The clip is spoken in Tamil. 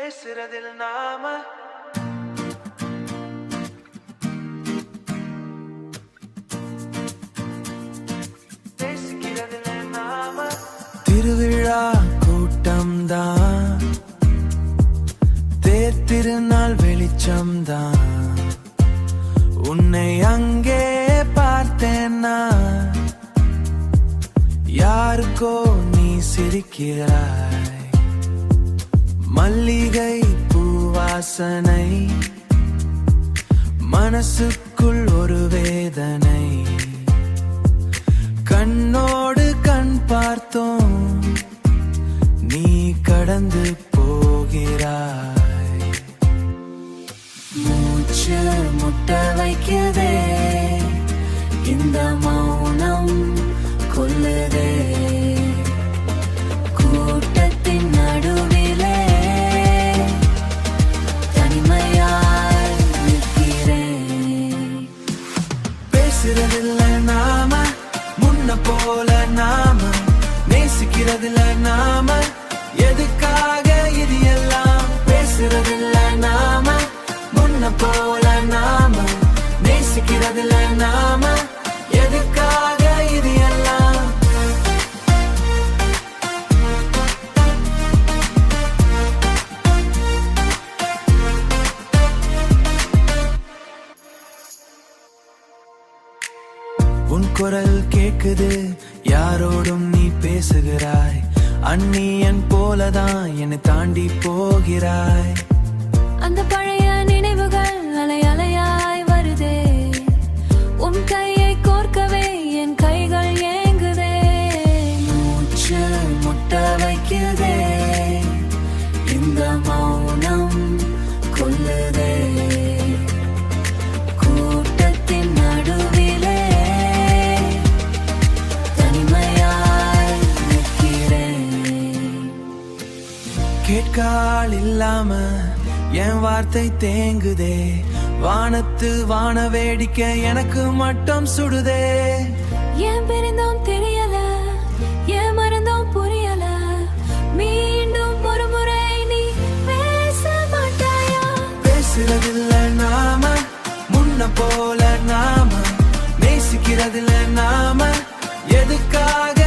பேசுறதில் நாம பேசிக்கிறதில் நாம திருவிழா கூட்டம்தான், திருநாள் வெளிச்சம்தான். உன்னை அங்கே பார்த்தேன்னா யாருக்கோ நீ சிரிக்கிறாய். மல்லிகை பூவாசனை, மனசுக்குள் ஒரு வேதனை. கண்ணோடு கண் பார்த்தோம், நீ கடந்து போகிறாய். மூச்சு முட்ட வைக்குதே, இந்த மௌனம் கொல்லுதே. கூட்டத்தின் நடுவிலே தனிமையாய் நிற்கிறேன். பேசுறதில்ல நாம முன்ன போல, நாம நேசிக்கிறதில்ல நாம எதுக்காக இது எல்லாம். பேசுறதில்ல நாம முன்ன போல, நாம நேசிக்கிறதில்ல நாம எதுக்காக இது எல்லாம். உன் குரல் கேக்குது, யாரோடும் நீ பேசுகிறாய். அந்நியன் போலதான் என்னை தாண்டி போகிறாய். அந்த பழைய நினைவுகள் அலை அலையாய் வருதே. உன் கையை கோர்க்கவே என் கைகள் ஏங்குதே. மூச்சு முட்ட வைக்குதே, இந்த மௌனம் கொல்லுதே. கூட்டத்தின் நடுவிலே தனிமையாய் நிற்கிறேன். கேட்கால் இல்லாம என் வார்த்தை தேங்குதே. வானத்து வான வேடிக்கை எனக்கு மட்டும் சுடுதே. ஏன் பிரிந்தோம் தெரியல, ஏன் மறந்தோம் புரியல. மீண்டும் ஒரு முறை நீ பேச மாட்டாயா. பேசுறதில்ல நாம முன்ன போல, நாம நேசிக்கிறதில்ல நாம எதுக்காக